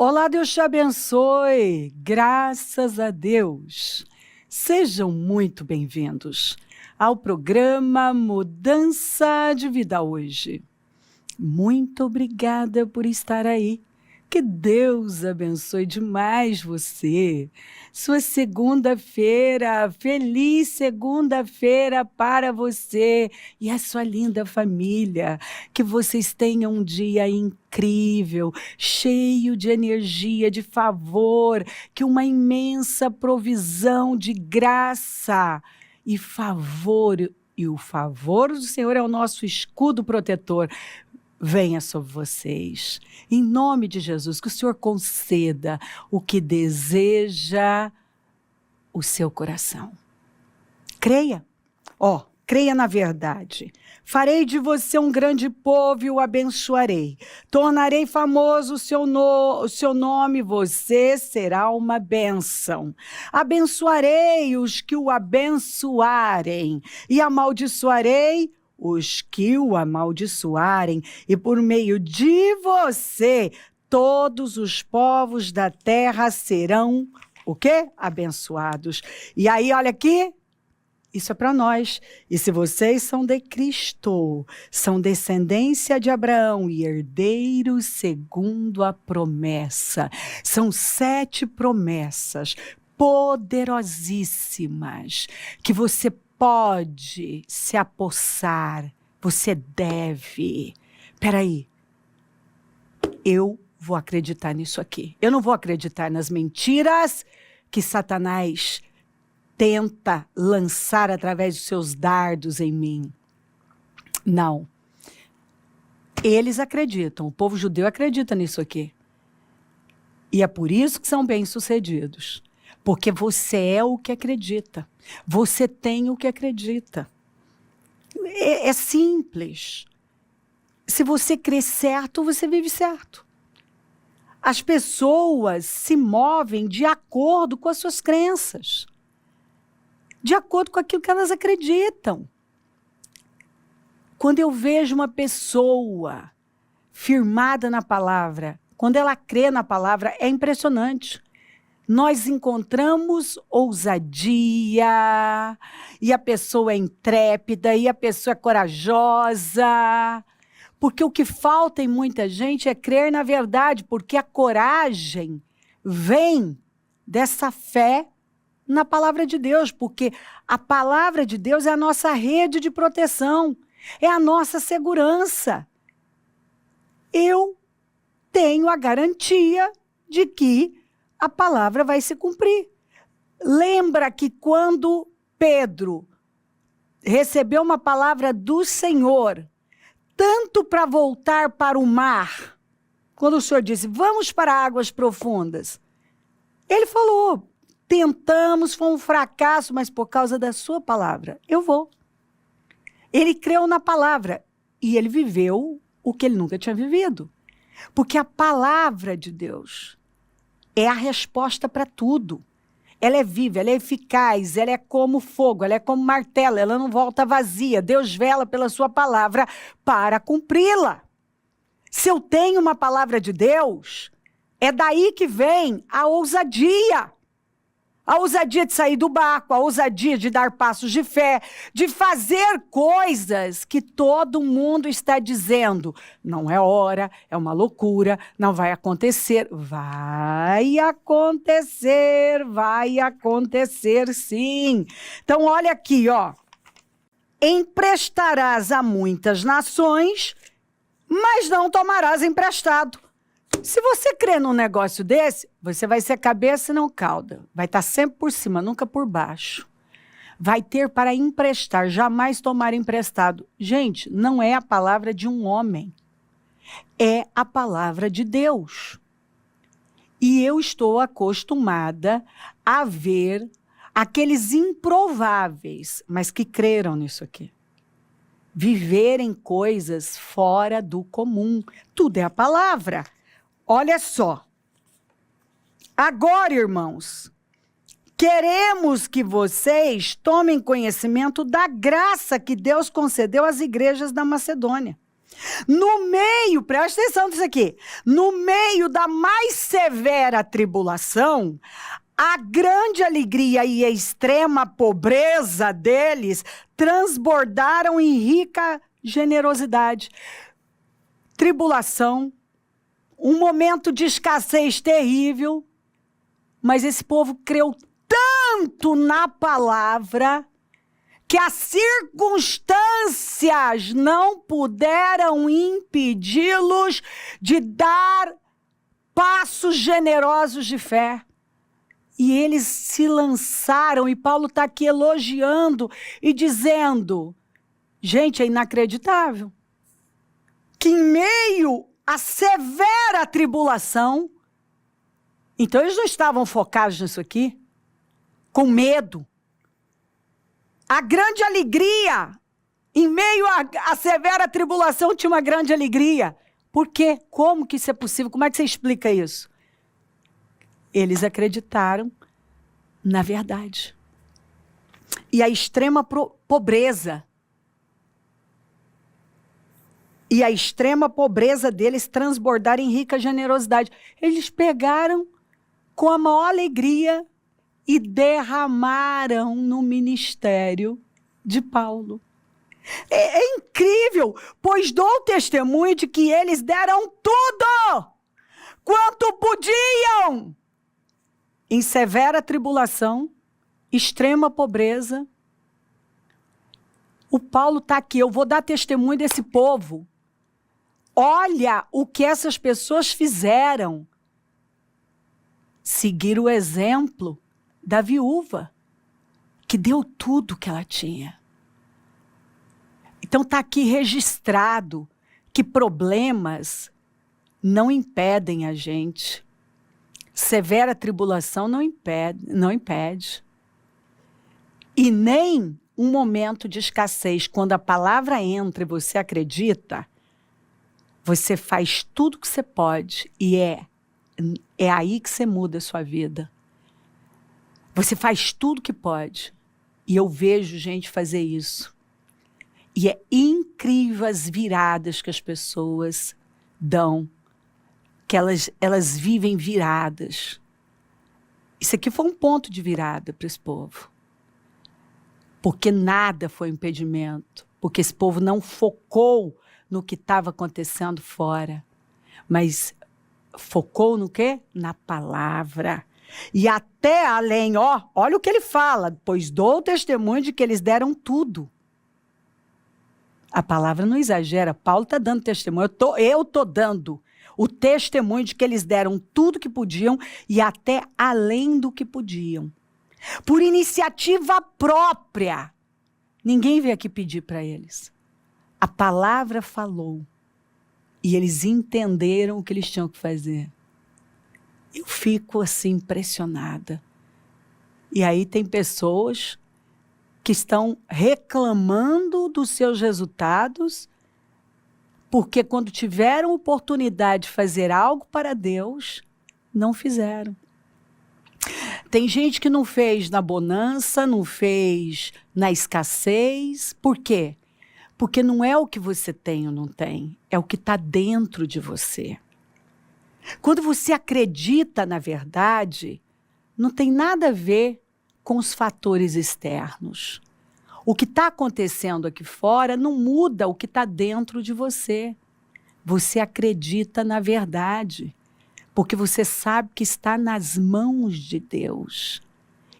Olá, Deus te abençoe. Graças a Deus. Sejam muito bem-vindos ao programa Mudança de Vida Hoje. Muito obrigada por estar aí. Que Deus abençoe demais você. Sua segunda-feira, feliz segunda-feira para você e a sua linda família. Que vocês tenham um dia incrível, cheio de energia, de favor, que uma imensa provisão de graça e favor, e o favor do Senhor é o nosso escudo protetor, venha sobre vocês. Em nome de Jesus, que o Senhor conceda o que deseja o seu coração. Creia. Creia na verdade. Farei de você um grande povo e o abençoarei. Tornarei famoso o seu nome, você será uma bênção. Abençoarei os que o abençoarem e amaldiçoarei os que o amaldiçoarem, e por meio de você, todos os povos da terra serão, o quê? Abençoados. E aí, olha aqui, isso é para nós. E se vocês são de Cristo, são descendência de Abraão e herdeiros segundo a promessa. São 7 promessas poderosíssimas que você pode se apossar, você deve. Peraí, eu vou acreditar nisso aqui. Eu não vou acreditar nas mentiras que Satanás tenta lançar através dos seus dardos em mim. Não. Eles acreditam, o povo judeu acredita nisso aqui. E é por isso que são bem-sucedidos. Porque você é o que acredita. Você tem o que acredita. É simples. Se você crê certo, você vive certo. As pessoas se movem de acordo com as suas crenças. De acordo com aquilo que elas acreditam. Quando eu vejo uma pessoa firmada na palavra, quando ela crê na palavra, é impressionante. Nós encontramos ousadia, e a pessoa é intrépida, e a pessoa é corajosa, porque o que falta em muita gente é crer na verdade, porque a coragem vem dessa fé na palavra de Deus, porque a palavra de Deus é a nossa rede de proteção, é a nossa segurança. Eu tenho a garantia de que a palavra vai se cumprir. Lembra que quando Pedro recebeu uma palavra do Senhor, tanto para voltar para o mar, quando o Senhor disse, vamos para águas profundas, ele falou, tentamos, foi um fracasso, mas por causa da sua palavra, eu vou. Ele creu na palavra e ele viveu o que ele nunca tinha vivido. Porque a palavra de Deus é a resposta para tudo. Ela é viva, ela é eficaz, ela é como fogo, ela é como martelo, ela não volta vazia. Deus vela pela sua palavra para cumpri-la. Se eu tenho uma palavra de Deus, é daí que vem a ousadia. A ousadia de sair do barco, a ousadia de dar passos de fé, de fazer coisas que todo mundo está dizendo. Não é hora, é uma loucura, não vai acontecer. Vai acontecer sim. Então olha aqui, ó. Emprestarás a muitas nações, mas não tomarás emprestado. Se você crê num negócio desse, você vai ser cabeça e não cauda. Vai estar sempre por cima, nunca por baixo. Vai ter para emprestar, jamais tomar emprestado. Gente, não é a palavra de um homem. É a palavra de Deus. E eu estou acostumada a ver aqueles improváveis, mas que creram nisso aqui. Viverem coisas fora do comum. Tudo é a palavra. Olha só, agora, irmãos, queremos que vocês tomem conhecimento da graça que Deus concedeu às igrejas da Macedônia. No meio, presta atenção nisso aqui, no meio da mais severa tribulação, a grande alegria e a extrema pobreza deles transbordaram em rica generosidade. Tribulação, um momento de escassez terrível, mas esse povo creu tanto na palavra que as circunstâncias não puderam impedi-los de dar passos generosos de fé. E eles se lançaram, e Paulo está aqui elogiando e dizendo, gente, é inacreditável, que em meio à severa tribulação, então eles não estavam focados nisso aqui, com medo. A grande alegria, em meio à severa tribulação, tinha uma grande alegria. Por quê? Como que isso é possível? Como é que você explica isso? Eles acreditaram na verdade. E a extrema pobreza. E a extrema pobreza deles transbordaram em rica generosidade. Eles pegaram com a maior alegria e derramaram no ministério de Paulo. É incrível, pois dou testemunho de que eles deram tudo quanto podiam. Em severa tribulação, extrema pobreza. O Paulo está aqui, eu vou dar testemunho desse povo. Olha o que essas pessoas fizeram. Seguir o exemplo da viúva, que deu tudo que ela tinha. Então está aqui registrado que problemas não impedem a gente. Severa tribulação não impede. E nem um momento de escassez. Quando a palavra entra e você acredita, você faz tudo que você pode. E é aí que você muda a sua vida. Você faz tudo que pode. E eu vejo gente fazer isso. E é incrível as viradas que as pessoas dão. Que elas vivem viradas. Isso aqui foi um ponto de virada para esse povo. Porque nada foi impedimento. Porque esse povo não focou no que estava acontecendo fora. Mas focou no quê? Na palavra. E até além, olha o que ele fala. Pois dou testemunho de que eles deram tudo. A palavra não exagera. Paulo está dando testemunho. Eu estou dando o testemunho de que eles deram tudo que podiam e até além do que podiam. Por iniciativa própria. Ninguém veio aqui pedir para eles. A palavra falou. E eles entenderam o que eles tinham que fazer. Eu fico assim impressionada. E aí tem pessoas que estão reclamando dos seus resultados, porque quando tiveram oportunidade de fazer algo para Deus, não fizeram. Tem gente que não fez na bonança, não fez na escassez. Por quê? Porque não é o que você tem ou não tem, é o que está dentro de você. Quando você acredita na verdade, não tem nada a ver com os fatores externos. O que está acontecendo aqui fora não muda o que está dentro de você. Você acredita na verdade, porque você sabe que está nas mãos de Deus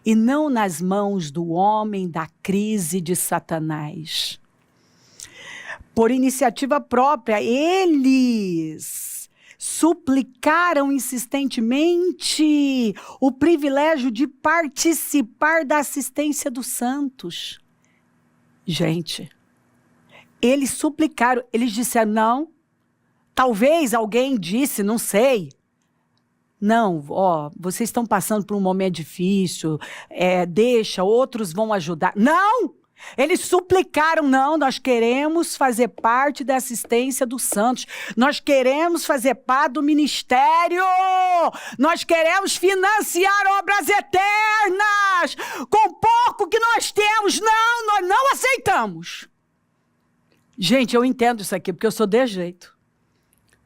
e não nas mãos do homem, da crise de Satanás. Por iniciativa própria, eles suplicaram insistentemente o privilégio de participar da assistência dos santos. Gente, eles suplicaram, eles disseram, não, talvez alguém disse, não sei, não, vocês estão passando por um momento difícil, deixa, outros vão ajudar. Não! Eles suplicaram, não, nós queremos fazer parte da assistência dos santos, nós queremos fazer parte do ministério, nós queremos financiar obras eternas, com pouco que nós temos, não, nós não aceitamos. Gente, eu entendo isso aqui, porque eu sou desse jeito.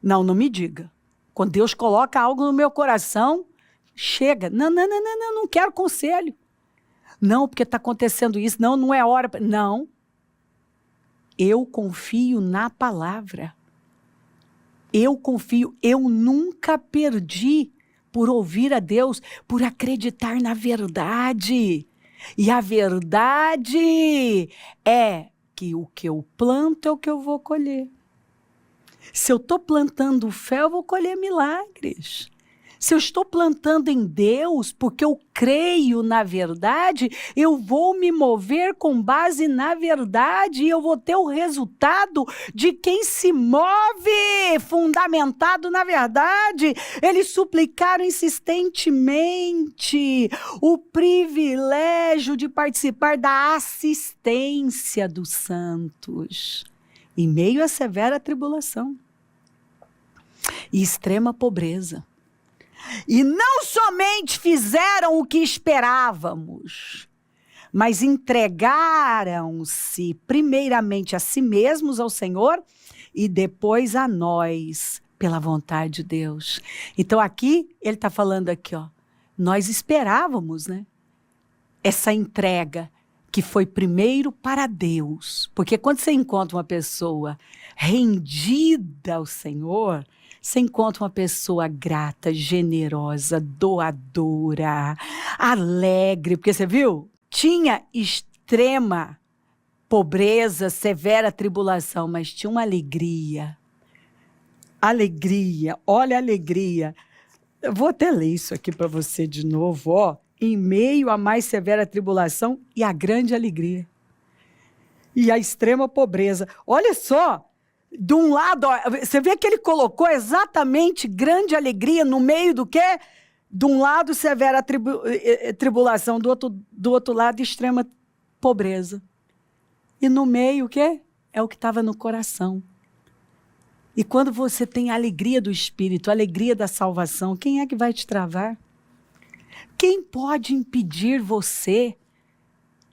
Não, não me diga. Quando Deus coloca algo no meu coração, chega. Não, não, não, não, não, não quero conselho. Não, porque está acontecendo isso. Não, não é hora. Não. Eu confio na palavra. Eu confio. Eu nunca perdi por ouvir a Deus, por acreditar na verdade. E a verdade é que o que eu planto é o que eu vou colher. Se eu estou plantando fé, eu vou colher milagres. Se eu estou plantando em Deus, porque eu creio na verdade, eu vou me mover com base na verdade e eu vou ter o resultado de quem se move fundamentado na verdade. Eles suplicaram insistentemente o privilégio de participar da assistência dos santos em meio à severa tribulação e extrema pobreza. E não somente fizeram o que esperávamos, mas entregaram-se primeiramente a si mesmos ao Senhor e depois a nós, pela vontade de Deus. Então aqui, ele está falando aqui, ó, nós esperávamos, né? Essa entrega que foi primeiro para Deus. Porque quando você encontra uma pessoa rendida ao Senhor, você encontra uma pessoa grata, generosa, doadora, alegre. Porque você viu? Tinha extrema pobreza, severa tribulação, mas tinha uma alegria. Alegria, olha a alegria. Eu vou até ler isso aqui para você de novo, ó. Em meio à mais severa tribulação e à grande alegria. E à extrema pobreza. Olha só, de um lado, ó, você vê que ele colocou exatamente grande alegria no meio do quê? De um lado, severa tribulação, do outro lado, extrema pobreza. E no meio, o quê? É o que estava no coração. E quando você tem a alegria do Espírito, a alegria da salvação, quem é que vai te travar? Quem pode impedir você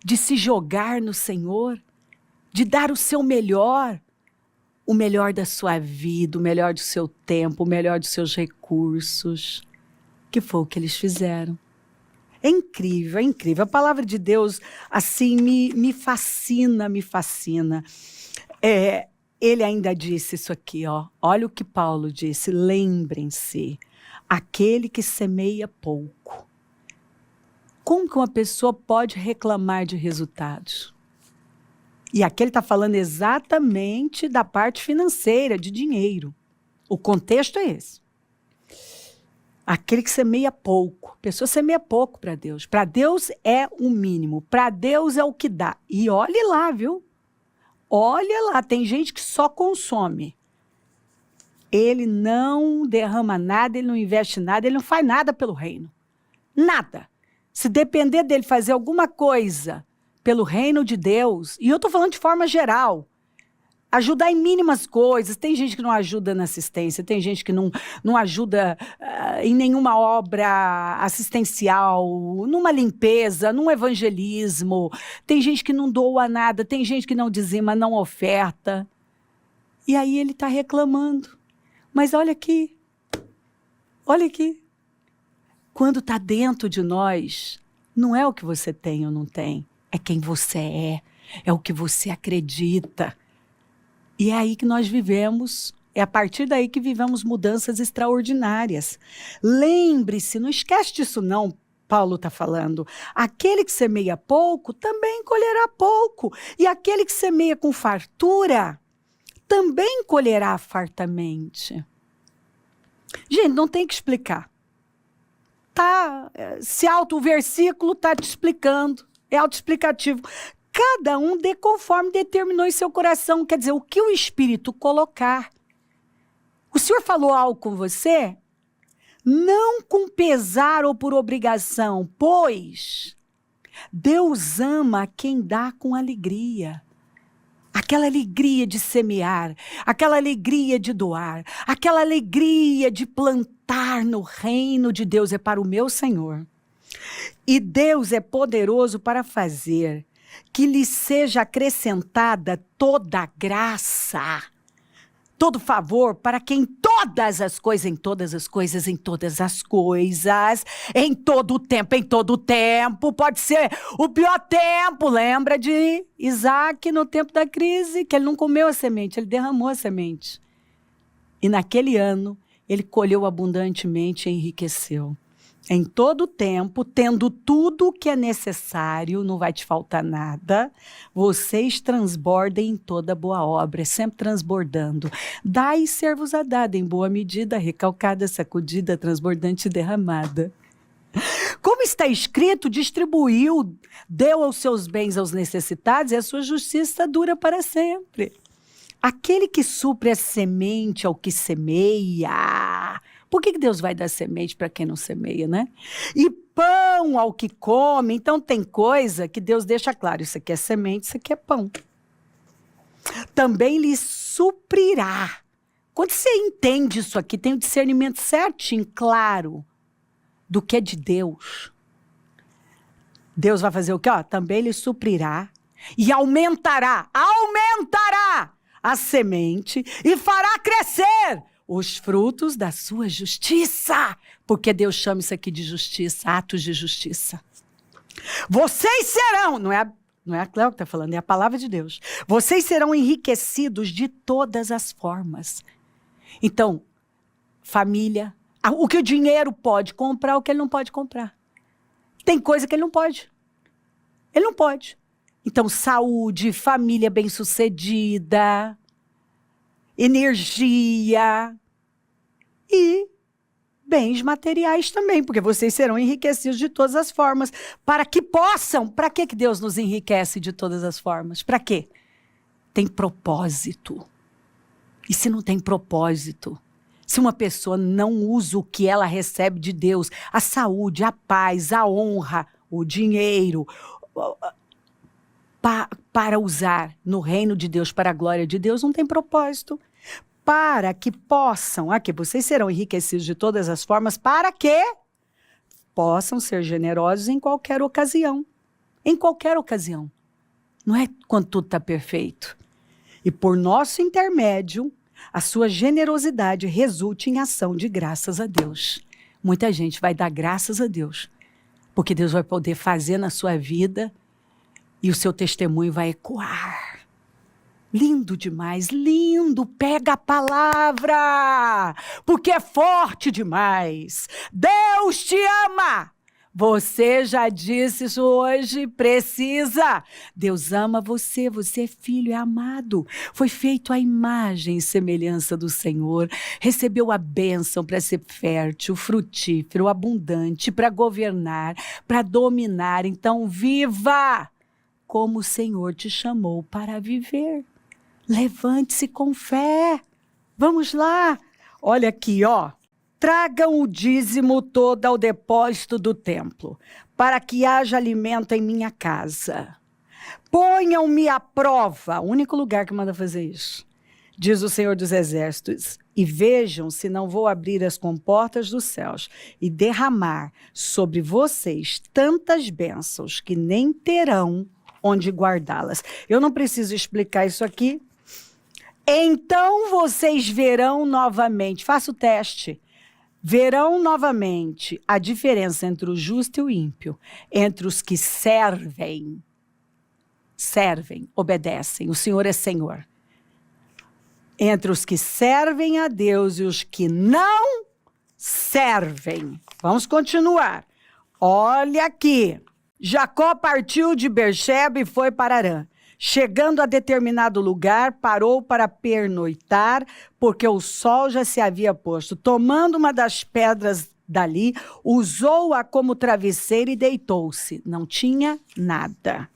de se jogar no Senhor, de dar o seu melhor, o melhor da sua vida, o melhor do seu tempo, o melhor dos seus recursos, que foi o que eles fizeram. É incrível, é incrível. A palavra de Deus, assim, me fascina, me fascina. Ele ainda disse isso aqui, ó. Olha o que Paulo disse, lembrem-se, aquele que semeia pouco. Como que uma pessoa pode reclamar de resultados? E aqui ele está falando exatamente da parte financeira, de dinheiro. O contexto é esse. Aquele que semeia pouco. A pessoa semeia pouco para Deus. Para Deus é o mínimo. Para Deus é o que dá. E olhe lá, viu? Olha lá, tem gente que só consome. Ele não derrama nada, ele não investe nada, ele não faz nada pelo reino. Nada. Se depender dele fazer alguma coisa pelo reino de Deus, e eu estou falando de forma geral, ajudar em mínimas coisas, tem gente que não ajuda na assistência, tem gente que não ajuda em nenhuma obra assistencial, numa limpeza, num evangelismo, tem gente que não doa nada, tem gente que não dizima, não oferta. E aí ele está reclamando. Mas olha aqui, quando está dentro de nós, não é o que você tem ou não tem, é quem você é o que você acredita. E é aí que nós vivemos, é a partir daí que vivemos mudanças extraordinárias. Lembre-se, não esquece disso não, Paulo está falando. Aquele que semeia pouco, também colherá pouco. E aquele que semeia com fartura, também colherá fartamente. Gente, não tem que explicar. O versículo está te explicando, é autoexplicativo. Cada um dê conforme determinou em seu coração, quer dizer, o que o Espírito colocar. O Senhor falou algo com você? Não com pesar ou por obrigação, pois Deus ama quem dá com alegria. Aquela alegria de semear, aquela alegria de doar, aquela alegria de plantar no reino de Deus é para o meu Senhor. E Deus é poderoso para fazer que lhe seja acrescentada toda graça, todo favor, para que em todas as coisas, em todas as coisas, em todas as coisas, em todo o tempo, pode ser o pior tempo. Lembra de Isaac no tempo da crise, que ele não comeu a semente, ele derramou a semente. E naquele ano, ele colheu abundantemente e enriqueceu. Em todo o tempo, tendo tudo o que é necessário, não vai te faltar nada, vocês transbordem em toda boa obra, sempre transbordando. Dai e ser-vos-á dado, em boa medida, recalcada, sacudida, transbordante e derramada. Como está escrito, distribuiu, deu os seus bens aos necessitados e a sua justiça dura para sempre. Aquele que supre a semente ao que semeia. Por que Deus vai dar semente para quem não semeia, né? E pão ao que come. Então tem coisa que Deus deixa claro. Isso aqui é semente, isso aqui é pão. Também lhe suprirá. Quando você entende isso aqui, tem o discernimento certinho, claro, do que é de Deus. Deus vai fazer o quê? Também lhe suprirá e aumentará a semente e fará crescer os frutos da sua justiça. Porque Deus chama isso aqui de justiça, atos de justiça. Vocês serão, não é a Cléo que está falando, é a palavra de Deus. Vocês serão enriquecidos de todas as formas. Então, família, o que o dinheiro pode comprar, o que ele não pode comprar. Tem coisa que ele não pode. Ele não pode. Então, saúde, família bem-sucedida, energia e bens materiais também, porque vocês serão enriquecidos de todas as formas, para que possam. Para que Deus nos enriquece de todas as formas? Para quê? Tem propósito. E se não tem propósito, se uma pessoa não usa o que ela recebe de Deus, a saúde, a paz, a honra, o dinheiro, para usar no reino de Deus, para a glória de Deus, não tem propósito. Para que possam, aqui vocês serão enriquecidos de todas as formas, para que possam ser generosos em qualquer ocasião. Em qualquer ocasião. Não é quando tudo está perfeito. E por nosso intermédio, a sua generosidade resulte em ação de graças a Deus. Muita gente vai dar graças a Deus, porque Deus vai poder fazer na sua vida e o seu testemunho vai ecoar. Lindo demais, lindo, pega a palavra, porque é forte demais. Deus te ama. Você já disse isso hoje, precisa. Deus ama você, você é filho, é amado. Foi feito à imagem e semelhança do Senhor. Recebeu a bênção para ser fértil, frutífero, abundante, para governar, para dominar. Então, viva como o Senhor te chamou para viver. Levante-se com fé. Vamos lá. Olha aqui, ó. Tragam o dízimo todo ao depósito do templo, para que haja alimento em minha casa. Ponham-me à prova, o único lugar que manda fazer isso, diz o Senhor dos Exércitos, e vejam se não vou abrir as comportas dos céus e derramar sobre vocês tantas bênçãos que nem terão onde guardá-las. Eu não preciso explicar isso aqui. Então vocês verão novamente, faça o teste, verão novamente a diferença entre o justo e o ímpio, entre os que servem, obedecem, o Senhor é Senhor, entre os que servem a Deus e os que não servem. Vamos continuar. Olha aqui, Jacó partiu de Beersheba e foi para Harã. Chegando a determinado lugar, parou para pernoitar, porque o sol já se havia posto. Tomando uma das pedras dali, usou-a como travesseiro e deitou-se. Não tinha nada.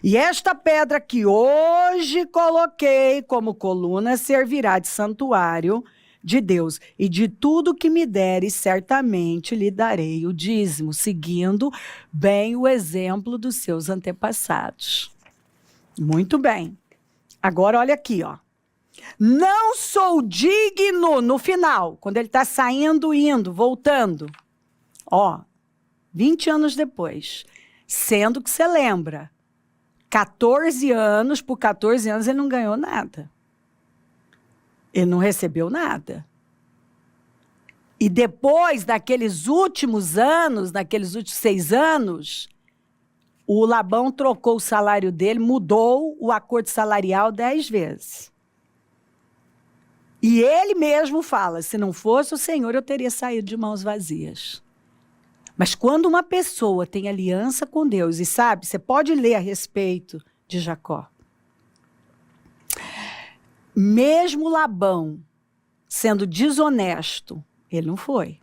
E esta pedra que hoje coloquei como coluna servirá de santuário de Deus. E de tudo que me deres, certamente lhe darei o dízimo, seguindo bem o exemplo dos seus antepassados. Muito bem. Agora olha aqui, ó. Não sou digno, no final, quando ele está saindo, indo, voltando. Ó, 20 anos depois. Sendo que você lembra, 14 anos, por 14 anos ele não ganhou nada. Ele não recebeu nada. E depois daqueles últimos anos, naqueles últimos 6 anos, o Labão trocou o salário dele, mudou o acordo salarial 10 vezes. E ele mesmo fala, se não fosse o Senhor, eu teria saído de mãos vazias. Mas quando uma pessoa tem aliança com Deus, e sabe, você pode ler a respeito de Jacó. Mesmo Labão sendo desonesto, ele não foi.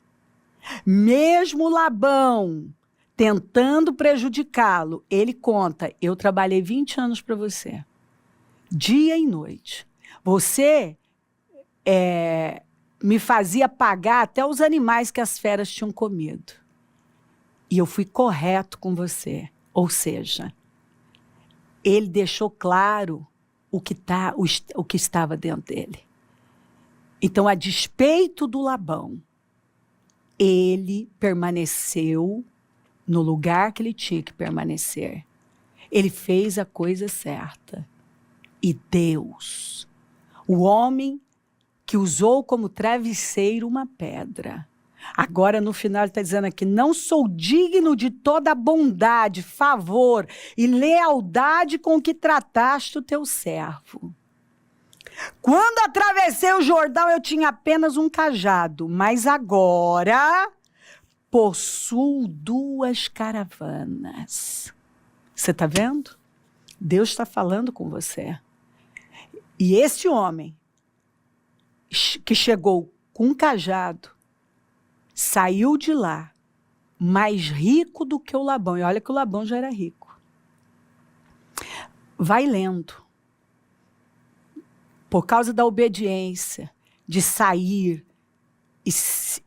Mesmo Labão tentando prejudicá-lo, ele conta, eu trabalhei 20 anos para você, dia e noite. Você me fazia pagar até os animais que as feras tinham comido. E eu fui correto com você. Ou seja, ele deixou claro o que estava dentro dele. Então, a despeito do Labão, ele permaneceu no lugar que ele tinha que permanecer. Ele fez a coisa certa. E Deus, o homem que usou como travesseiro uma pedra. Agora, no final, ele está dizendo aqui, não sou digno de toda a bondade, favor e lealdade com que trataste o teu servo. Quando atravessei o Jordão, eu tinha apenas um cajado, mas agora possuo 2 caravanas. Você está vendo? Deus está falando com você. E esse homem que chegou com um cajado, saiu de lá mais rico do que o Labão. E olha que o Labão já era rico. Vai lendo. Por causa da obediência, de sair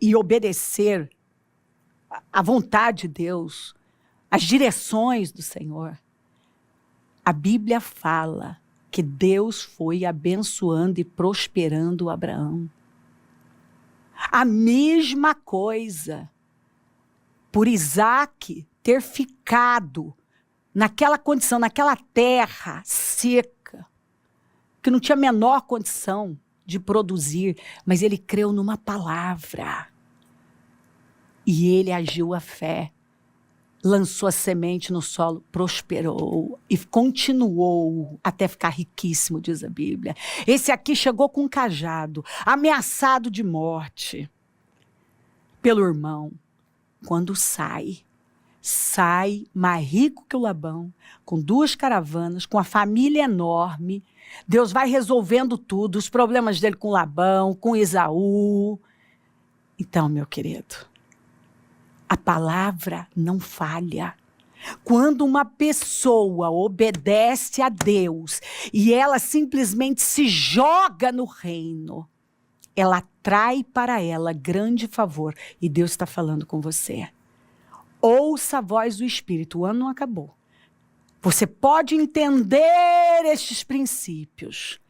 e obedecer à vontade de Deus, às direções do Senhor, a Bíblia fala que Deus foi abençoando e prosperando Abraão. A mesma coisa por Isaac ter ficado naquela condição, naquela terra seca, que não tinha a menor condição de produzir, mas ele creu numa palavra. E ele agiu à fé. Lançou a semente no solo, prosperou e continuou até ficar riquíssimo, diz a Bíblia. Esse aqui chegou com um cajado, ameaçado de morte pelo irmão. Quando sai mais rico que o Labão, com 2 caravanas, com a família enorme. Deus vai resolvendo tudo, os problemas dele com Labão, com Esaú. Então, meu querido, a palavra não falha. Quando uma pessoa obedece a Deus e ela simplesmente se joga no reino, ela atrai para ela grande favor. E Deus está falando com você. Ouça a voz do Espírito. O ano não acabou. Você pode entender estes princípios.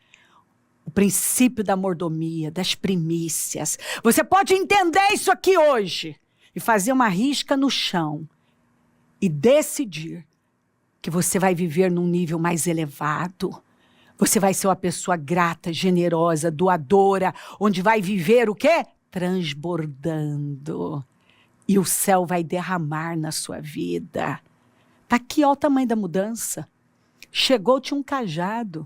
O princípio da mordomia, das primícias. Você pode entender isso aqui hoje. E fazer uma risca no chão e decidir que você vai viver num nível mais elevado. Você vai ser uma pessoa grata, generosa, doadora, onde vai viver o quê? Transbordando. E o céu vai derramar na sua vida. Tá aqui, ó, o tamanho da mudança. Chegou, tinha um cajado.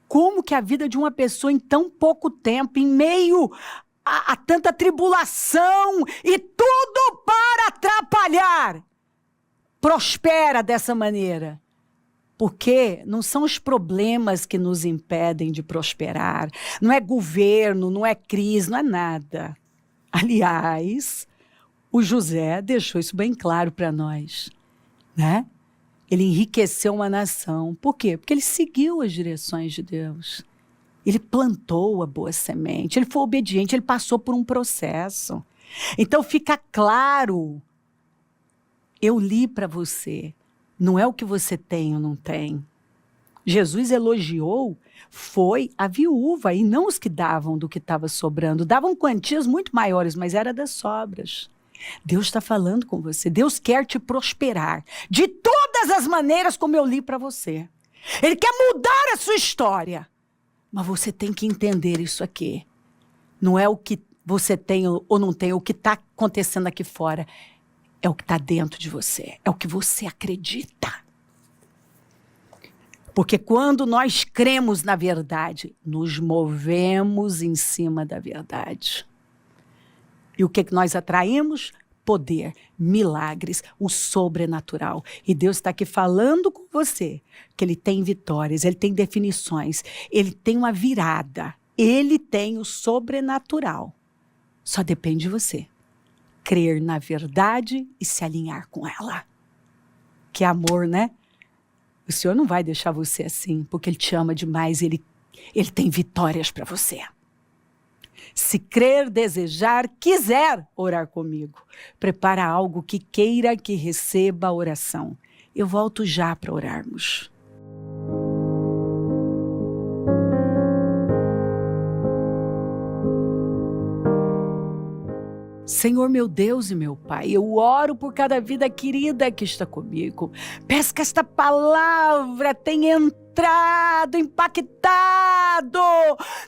Como que a vida de uma pessoa em tão pouco tempo, em meio a tanta tribulação e tudo para atrapalhar, prospera dessa maneira? Porque não são os problemas que nos impedem de prosperar, não é governo, não é crise, não é nada. Aliás, o José deixou isso bem claro para nós, né? Ele enriqueceu uma nação. Por quê? Porque ele seguiu as direções de Deus. Ele plantou a boa semente, ele foi obediente, ele passou por um processo. Então fica claro, eu li para você, não é o que você tem ou não tem. Jesus elogiou, foi a viúva e não os que davam do que estava sobrando. Davam quantias muito maiores, mas era das sobras. Deus está falando com você, Deus quer te prosperar de toda todas as maneiras como eu li para você. Ele quer mudar a sua história. Mas você tem que entender isso aqui. Não é o que você tem ou não tem, o que está acontecendo aqui fora. É o que está dentro de você. É o que você acredita. Porque quando nós cremos na verdade, nos movemos em cima da verdade. E o que nós atraímos? Poder, milagres, o sobrenatural. E Deus está aqui falando com você que Ele tem vitórias, Ele tem definições, Ele tem uma virada, Ele tem o sobrenatural. Só depende de você. Crer na verdade e se alinhar com ela. Que amor, né? O Senhor não vai deixar você assim, porque Ele te ama demais, Ele tem vitórias para você. Se crer, desejar, quiser orar comigo, prepara algo que queira que receba a oração. Eu volto já para orarmos. Senhor, meu Deus e meu Pai, eu oro por cada vida querida que está comigo. Peço que esta palavra tenha entrado, impactado,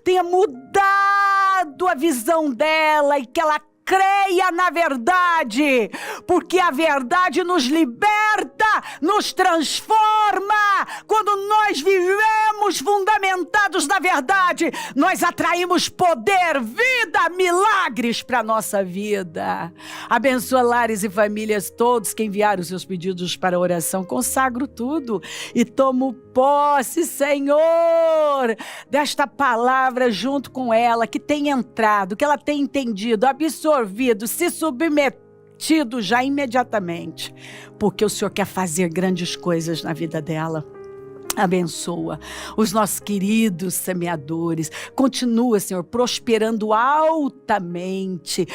tenha mudado a visão dela e que ela creia na verdade, porque a verdade nos liberta, nos transforma. Quando nós vivemos fundamentados na verdade, nós atraímos poder, vida, milagres para a nossa vida. Abençoa lares e famílias todos que enviaram seus pedidos para a oração. Consagro tudo e tomo posse, Senhor, desta palavra junto com ela, que tem entrado, que ela tem entendido, absorvido, se submetido já imediatamente, porque o Senhor quer fazer grandes coisas na vida dela. Abençoa os nossos queridos semeadores. Continua, Senhor, prosperando altamente.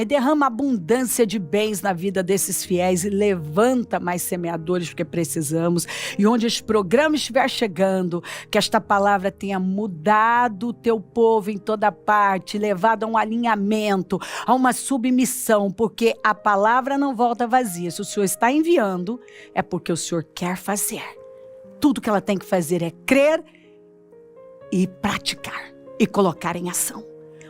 Derrama abundância de bens na vida desses fiéis e levanta mais semeadores, porque precisamos. E onde esse programa estiver chegando, que esta palavra tenha mudado o teu povo em toda parte, levado a um alinhamento, a uma submissão, porque a palavra não volta vazia. Se o Senhor está enviando, é porque o Senhor quer fazer. Tudo que ela tem que fazer é crer e praticar e colocar em ação.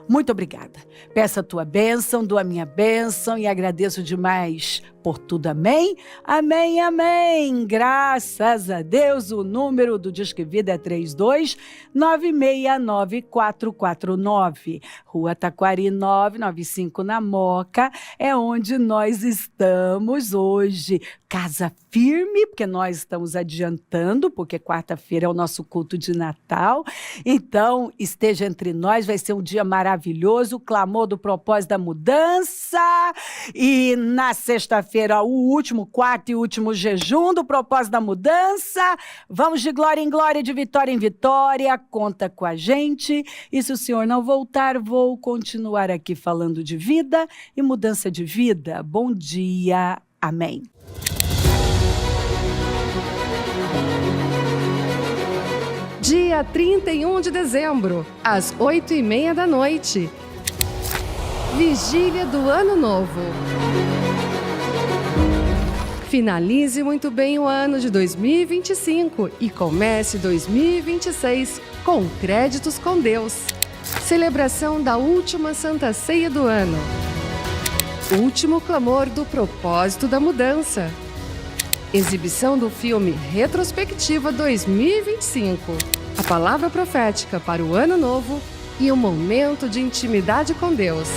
Muito obrigada. Peço a tua bênção, dou a minha bênção e agradeço demais por tudo. Amém? Amém, amém. Graças a Deus. O número do Disque Vida é 32-969-449. Rua Taquari 995, na Moca. É onde nós estamos hoje. Casa firme, porque nós estamos adiantando, porque quarta-feira é o nosso culto de Natal. Então, esteja entre nós, vai ser um dia maravilhoso, o clamor do propósito da mudança. E na sexta-feira, o último, quarto e último jejum do propósito da mudança. Vamos de glória em glória, de vitória em vitória. Conta com a gente. E se o Senhor não voltar, vou continuar aqui falando de vida e mudança de vida. Bom dia. Amém. Dia 31 de dezembro, às 8h30 da noite. Vigília do Ano Novo. Finalize muito bem o ano de 2025 e comece 2026 com créditos com Deus. Celebração da última Santa Ceia do ano. Último clamor do propósito da mudança. Exibição do filme Retrospectiva 2025. A palavra profética para o ano novo e um momento de intimidade com Deus.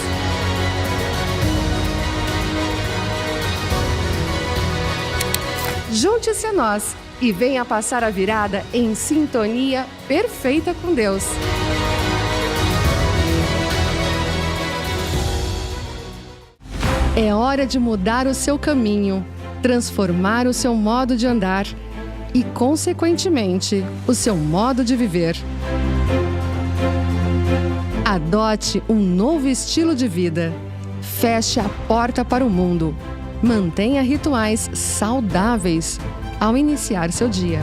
Junte-se a nós e venha passar a virada em sintonia perfeita com Deus. É hora de mudar o seu caminho, transformar o seu modo de andar e, consequentemente, o seu modo de viver. Adote um novo estilo de vida. Feche a porta para o mundo. Mantenha rituais saudáveis ao iniciar seu dia.